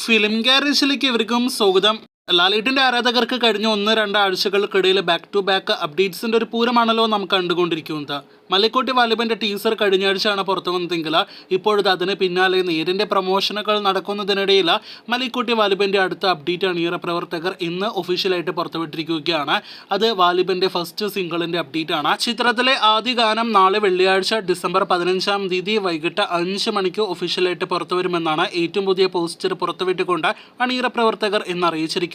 Film ഗാരേജിലേക്ക് ഇവർക്കും സ്വാഗതം. ലാലേട്ടന്റെ ആരാധകർക്ക് കഴിഞ്ഞ 1-2 ആഴ്ചകൾക്കിടയിൽ ബാക്ക് ടു ബാക്ക് അപ്ഡേറ്റ്സിന്റെ ഒരു പൂരമാണല്ലോ നാം കണ്ടുകൊണ്ടിരിക്കുന്നത്. മലൈക്കോട്ടെ വാലിബന്റെ ടീസർ കഴിഞ്ഞ ആഴ്ചയാണ് പുറത്തു വന്നതെങ്കിൽ ഇപ്പോഴത് അതിന് പിന്നാലെ നേരിന്റെ പ്രൊമോഷനുകൾ നടക്കുന്നതിനിടയിൽ മലൈക്കോട്ടെ വാലിബന്റെ അടുത്ത അപ്ഡേറ്റ് അണിയറ പ്രവർത്തകർ ഇന്ന് ഒഫീഷ്യലായിട്ട് പുറത്തുവിട്ടിരിക്കുകയാണ്. അത് വാലിബന്റെ ഫസ്റ്റ് സിംഗിളിന്റെ അപ്ഡേറ്റ് ആണ്. ചിത്രത്തിലെ ആദ്യ ഗാനം നാളെ വെള്ളിയാഴ്ച ഡിസംബർ 15-ാം തീയതി വൈകിട്ട് 5 മണിക്ക് ഒഫീഷ്യലായിട്ട് പുറത്തുവരുമെന്നാണ് ഏറ്റവും പുതിയ പോസ്റ്റർ പുറത്തുവിട്ടുകൊണ്ട് അണിയറ പ്രവർത്തകർ ഇന്ന് അറിയിച്ചിരിക്കുന്നത്.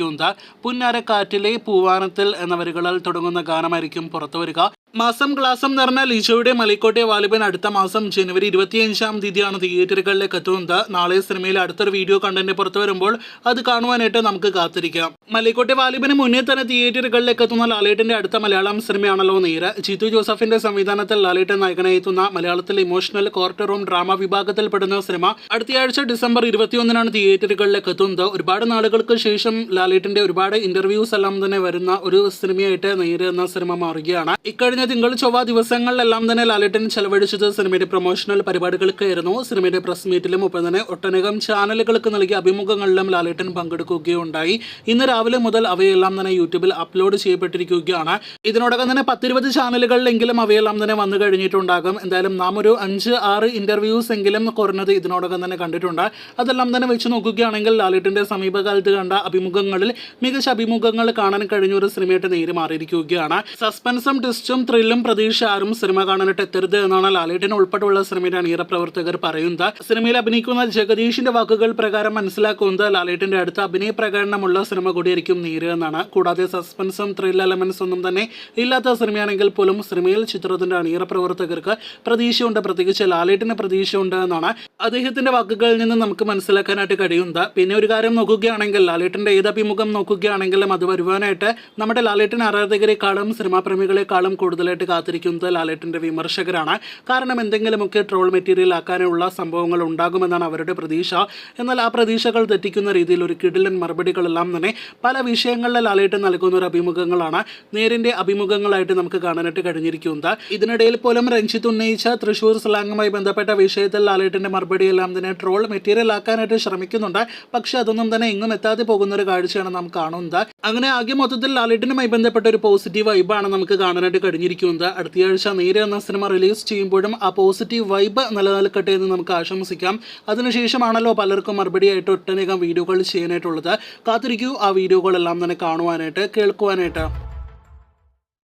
പുന്നാരക്കാറ്റിലെ പൂവാനത്തിൽ എന്ന വരികളിൽ തുടങ്ങുന്ന ഗാനമായിരിക്കും പുറത്തുവരിക. മാസം ഗ്ലാസം നിറഞ്ഞ ലിജോയുടെ മലൈക്കോട്ടെ വാലിബൻ അടുത്ത മാസം ജനുവരി 25-ാം തീയതിയാണ് തിയേറ്ററുകളിലേക്ക് എത്തുന്നത്. നാളെ സിനിമയിൽ അടുത്തൊരു വീഡിയോ കണ്ടന്റ് പുറത്തു വരുമ്പോൾ അത് കാണുവാനായിട്ട് നമുക്ക് കാത്തിരിക്കാം. മലൈക്കോട്ടെ വാലിബന് മുന്നേ തന്നെ തിയേറ്ററുകളിലേക്ക് എത്തുന്ന ലാലേട്ടന്റെ അടുത്ത മലയാളം സിനിമയാണല്ലോ നേര്. ജിത്തു ജോസഫിന്റെ സംവിധാനത്തിൽ ലാലേട്ടൻ നായകനായി എത്തുന്ന മലയാളത്തിലെ ഇമോഷണൽ കോർട്ട് റൂം ഡ്രാമ വിഭാഗത്തിൽപ്പെടുന്ന സിനിമ അടുത്തയാഴ്ച ഡിസംബർ 21-നാണ് തിയേറ്ററുകളിലേക്ക് എത്തുന്നത്. ഒരുപാട് നാളുകൾക്ക് ശേഷം ലാലേട്ടന്റെ ഒരുപാട് ഇന്റർവ്യൂസ് എല്ലാം തന്നെ വരുന്ന ഒരു സിനിമയായിട്ട് നേര് എന്ന സിനിമ മാറുകയാണ്. ഇക്കഴിഞ്ഞ തിങ്കൾ ചൊവ്വ ദിവസങ്ങളിലെല്ലാം തന്നെ ലാലേട്ടൻ ചെലവഴിച്ചത് സിനിമയുടെ പ്രൊമോഷണൽ പരിപാടികൾക്കായിരുന്നു. സിനിമയുടെ പ്രസ് മീറ്റിലും ഒപ്പം തന്നെ ഒട്ടനേകം ചാനലുകൾക്ക് നൽകിയ അഭിമുഖങ്ങളിലും ലാലേട്ടൻ പങ്കെടുക്കുകയുണ്ടായി. ഇന്ന് രാവിലെ മുതൽ അവയെല്ലാം തന്നെ യൂട്യൂബിൽ അപ്ലോഡ് ചെയ്യപ്പെട്ടിരിക്കുകയാണ്. ഇതിനോടകം തന്നെ 10-20 ചാനലുകളിലെങ്കിലും അവയെല്ലാം തന്നെ വന്നു കഴിഞ്ഞിട്ടുണ്ടാകും. എന്തായാലും നാം ഒരു 5-6 ഇന്റർവ്യൂസ് എങ്കിലും കുറഞ്ഞത് ഇതിനോടകം തന്നെ കണ്ടിട്ടുണ്ട്. അതെല്ലാം തന്നെ വെച്ച് നോക്കുകയാണെങ്കിൽ ലാലേട്ടന്റെ സമീപകാലത്ത് കണ്ട അഭിമുഖങ്ങളിൽ മികച്ച അഭിമുഖങ്ങൾ കാണാൻ കഴിഞ്ഞ ഒരു സിനിമയായിട്ട് നേരി മാറിയിരിക്കുകയാണ്. സസ്പെൻസും ട്വിസ്റ്റും ത്രില്ലും പ്രതീക്ഷ ആരും സിനിമ കാണാനായിട്ട് എത്തരുത് എന്നാണ് ലാലേട്ടൻ ഉൾപ്പെടെയുള്ള സിനിമയുടെ അണിയറ പ്രവർത്തകർ പറയുന്നത്. സിനിമയിൽ അഭിനയിക്കുന്ന ജഗദീഷിന്റെ വാക്കുകൾ പ്രകാരം മനസ്സിലാക്കുന്നത് ലാലേട്ടന്റെ അടുത്ത അഭിനയ പ്രകടനമുള്ള സിനിമ കൂടിയായിരിക്കും നേര് എന്നാണ്. കൂടാതെ സസ്പെൻസും ത്രിൽ എലമെന്റ്സ് ഒന്നും തന്നെ ഇല്ലാത്ത സിനിമയാണെങ്കിൽ പോലും സിനിമയിൽ ചിത്രത്തിന്റെ അണിയറ പ്രവർത്തകർക്ക് പ്രതീക്ഷയുണ്ട്, പ്രത്യേകിച്ച് ലാലേട്ടന് പ്രതീക്ഷയുണ്ട് എന്നാണ് അദ്ദേഹത്തിന്റെ വാക്കുകളിൽ നിന്ന് നമുക്ക് മനസ്സിലാക്കാനായിട്ട് കഴിയുന്നത്. പിന്നെ ഒരു കാര്യം നോക്കുകയാണെങ്കിൽ ലാലേട്ടന്റെ ഏത് അഭിമുഖം നോക്കുകയാണെങ്കിലും അത് വരുവാനായിട്ട് നമ്മുടെ ലാലേട്ടൻ ആരാധകരെക്കാളും സിനിമാ പ്രേമികളെക്കാളും കൂടുതലായിട്ട് കാത്തിരിക്കുന്നത് ലാലേട്ടന്റെ വിമർശകരാണ്. കാരണം എന്തെങ്കിലുമൊക്കെ ട്രോൾ മെറ്റീരിയൽ ആക്കാനുള്ള സംഭവങ്ങൾ ഉണ്ടാകുമെന്നാണ് അവരുടെ പ്രതീക്ഷ. എന്നാൽ ആ പ്രതീക്ഷകൾ തെറ്റിക്കുന്ന രീതിയിൽ ഒരു കിടിലൻ മറുപടികളെല്ലാം തന്നെ പല വിഷയങ്ങളിൽ ലാലേട്ടൻ നൽകുന്ന ഒരു അഭിമുഖങ്ങളാണ് നേരിന്റെ അഭിമുഖങ്ങളായിട്ട് നമുക്ക് കാണാനായിട്ട് കഴിഞ്ഞിരിക്കുന്നത്. ഇതിനിടയിൽ പോലും രഞ്ജിത്ത് ഉന്നയിച്ച തൃശ്ശൂർ സ്ലാങ്ങുമായി ബന്ധപ്പെട്ട വിഷയത്തിൽ ലാലേട്ടന്റെ മറുപടിയെല്ലാം തന്നെ ട്രോൾ മെറ്റീരിയൽ ആക്കാനായിട്ട് ശ്രമിക്കുന്നുണ്ട്. പക്ഷെ അതൊന്നും തന്നെ എങ്ങും എത്താതെ പോകുന്ന ഒരു കാഴ്ചയാണ് നാം കാണുന്നത്. അങ്ങനെ ആകെ മൊത്തത്തിൽ ലാലേട്ടനുമായി ബന്ധപ്പെട്ട ഒരു പോസിറ്റീവ് വൈബാണ് നമുക്ക് കാണാനായിട്ട് കഴിഞ്ഞിരിക്കുന്നത്. അടുത്തയാഴ്ച നേര് എന്ന സിനിമ റിലീസ് ചെയ്യുമ്പോഴും ആ പോസിറ്റീവ് വൈബ് നിലനിൽക്കട്ടെ എന്ന് നമുക്ക് ആശംസിക്കാം. അതിനുശേഷമാണല്ലോ പലർക്കും മറുപടിയായിട്ട് ഒട്ടനേകം വീഡിയോകൾ ചെയ്യാനായിട്ടുള്ളത്. കാത്തിരിക്കൂ ആ വീഡിയോകളെല്ലാം തന്നെ കാണുവാനായിട്ട്, കേൾക്കുവാനായിട്ട്.